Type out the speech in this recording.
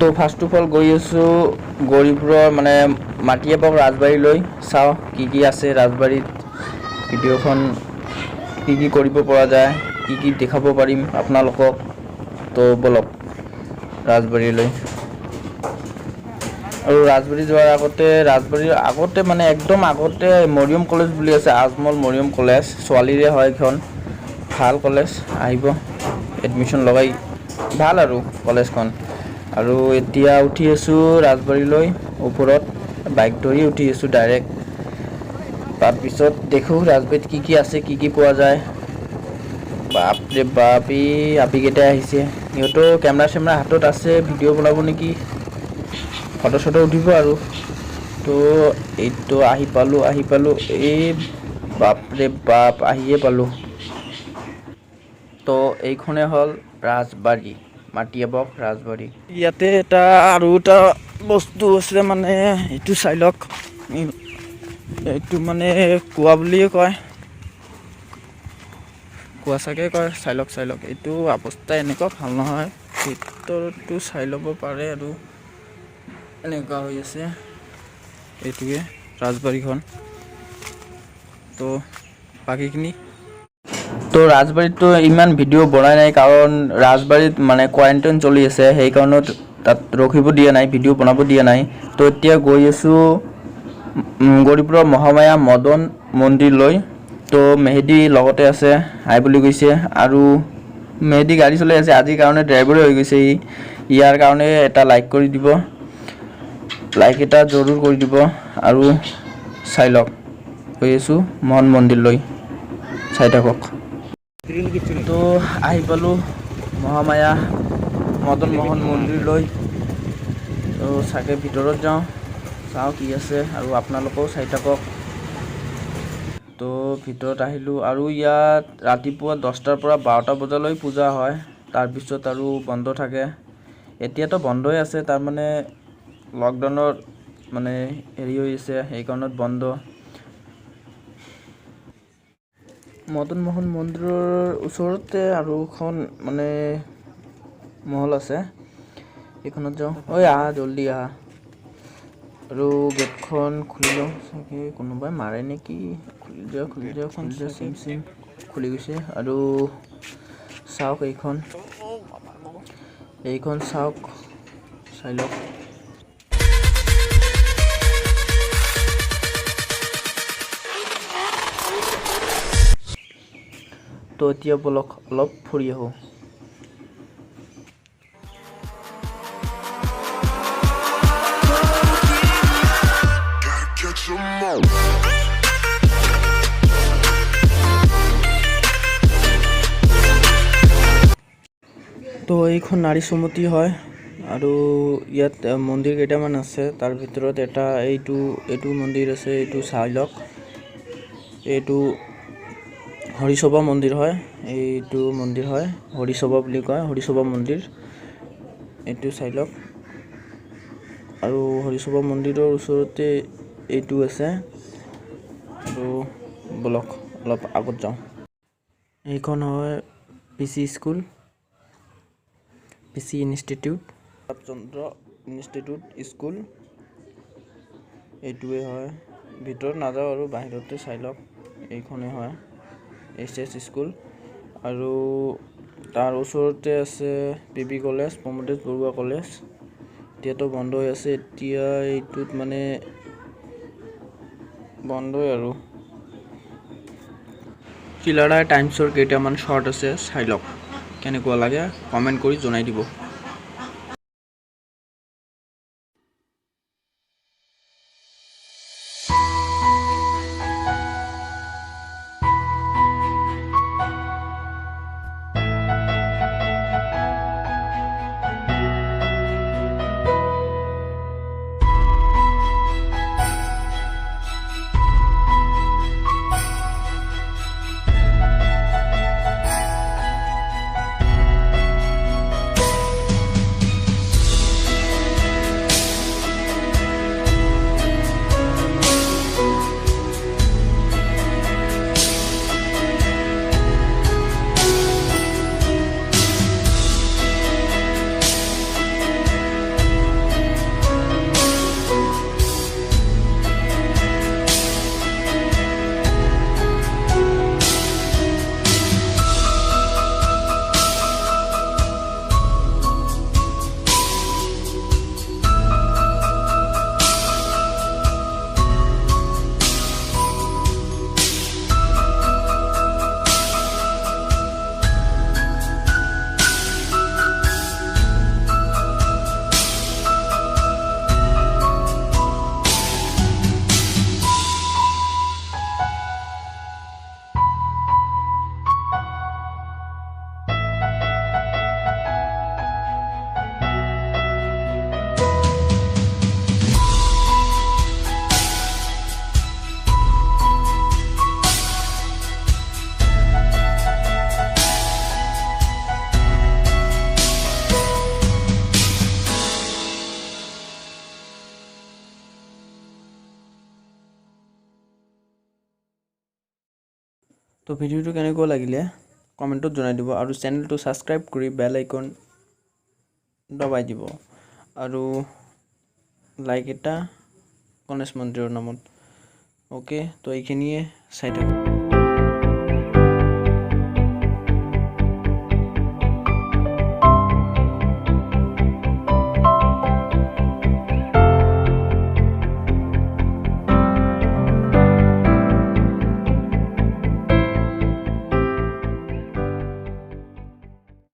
তো first of all গৈ আছোঁ গৌৰীপুৰৰ মানে মাটিয়াপক ৰাজবাৰীলৈ। চাওঁ কি কি আছে ৰাজবাৰীত, ভিডিঅ'খন কি কি কৰিব পৰা যায়, কি কি দেখাব পাৰিম আপোনালোকক। তো বলক ৰাজবাৰীলৈ। আৰু ৰাজবাৰী যোৱাৰ ৰাজবাৰীৰ আগতে মানে একদম আগতে মৰিয়ম কলেজ বুলি আছে, আজমল মৰিয়ম কলেজ, ছোৱালীৰে হয় এখন, ভাল কলেজ, আহিব এডমিশ্যন লগাই, ভাল আৰু কলেজখন। আৰু এতিয়া উঠি আছোঁ ৰাজবাৰীলৈ, ওপৰত বাইক ধৰি উঠি আছোঁ ডাইৰেক্ট। তাৰপিছত দেখোঁ ৰাজবাৰীত কি কি আছে, কি কি পোৱা যায়। বাপৰে বাপ, এই আপিকেইটাই আহিছে, সিহঁতৰ কেমেৰা চেমেৰা হাতত আছে, ভিডিঅ' বনাব নেকি, ফটো চটো উঠিব আৰু। তো এইটো আহি পালোঁ, এই বাপৰে বাপ আহিয়ে পালোঁ। তো এইখনে হ'ল ৰাজবাৰী, মাটিয়াপক ৰাজবাৰী। ইয়াতে আৰু এটা বস্তু আছে, মানে এইটো চাই লওক, এইটো মানে কুঁৱা বুলিয়ে কয়, কুঁৱা চাগে কয়, চাই লওক। এইটো অৱস্থা এনেকুৱা ভাল নহয়, ভিতৰতো চাই ল'ব পাৰে আৰু এনেকুৱা হৈ আছে। এইটোৱে ৰাজবাৰীখন। তো বাকীখিনি তো ৰাজবাৰীততো ইমান ভিডিঅ' বনাই নাই, কাৰণ ৰাজবাৰীত মানে কোৱাৰেণ্টাইন চলি আছে, সেইকাৰণত তাত ৰখিব দিয়া নাই, ভিডিঅ' বনাব দিয়া নাই। তো এতিয়া গৈ আছোঁ গৌৰীপুৰৰ মহামায়া মদন মন্দিৰলৈ। তো মেহেদি লগতে আছে, হাই বুলি কৈছে। আৰু মেহেদি গাড়ী চলাই আছে, আজিৰ কাৰণে ড্ৰাইভৰে হৈ গৈছে ই। ইয়াৰ কাৰণে এটা লাইক কৰি দিব, লাইক এটা জৰুৰ কৰি দিব। আৰু চাই লওক, গৈ আছোঁ মহন মন্দিৰলৈ, চাই থাকক। তো আহি পালোঁ মহামায়া মদন মোহন মন্দিৰলৈ। তো চাগে ভিতৰত যাওঁ, চাওঁ কি আছে, আৰু আপোনালোকেও চাই থাকক। তো ভিতৰত আহিলোঁ, আৰু ইয়াত ৰাতিপুৱা 10টাৰ পৰা 12টা বজালৈ পূজা হয়, তাৰপিছত আৰু বন্ধ থাকে। এতিয়াতো বন্ধই আছে, তাৰমানে লকডাউনৰ মানে হেৰি হৈ আছে, সেইকাৰণত বন্ধ। মদন মোহন মন্দিৰৰ ওচৰতে আৰু এখন মানে মহল আছে, এইখনত যাওঁ। ঐ আহা, জল্দি আহা। আৰু গেটখন খুলি লওঁ, চাগে কোনোবাই মাৰে নেকি। খুলি দিয়া, চিম খুলি গৈছে। আৰু চাওক এইখন চাওক, চাই লওক। তো এতিয়া বলক অলপ ফুৰি আহোঁ। তো এইখন নাৰী চুমতি হয়, আৰু ইয়াত মন্দিৰ কেইটামান আছে, তাৰ ভিতৰত এইটো মন্দিৰ আছে, এইটো চাই লওক। এইটো হৰিসভা মন্দিৰ হয়, এইটো মন্দিৰ হয় হৰিসভা বুলি কয়, হৰিসভা মন্দিৰ, এইটো চাই লওক। আৰু হৰিসভা মন্দিৰৰ ওচৰতে এইটো আছে। আৰু বলক অলপ আগত যাওঁ। এইখন হয় PC স্কুল, PC ইনষ্টিটিউট, চন্দ্ৰ ইনষ্টিটিউট স্কুল, এইটোৱে হয়। ভিতৰত নাযাওঁ আৰু বাহিৰতে চাই লওক, এইখনে হয় SS স্কুল। আৰু তাৰ ওচৰতে আছে PB কলেজ, প্ৰমোদেশ বৰুৱা কলেজ। এতিয়াতো বন্ধ হৈ আছে, এতিয়া এইটোত মানে বন্ধই আৰু। চিলাৰায় টাইমছৰ কেইটামান শ্বৰ্ট আছে, চাই লওক, কেনেকুৱা লাগে কমেণ্ট কৰি জনাই দিব। তো ভিডিঅ'টো কেনেকুৱা লাগিলে কমেণ্টত জনাই দিব আৰু চেনেলটো ছাবস্ক্ৰাইব কৰি বেল আইকন দবাই দিব আৰু লাইক এটা গণেশ মন্দিৰৰ নামত। অ'কে, তো এইখিনিয়ে চাই থাকক।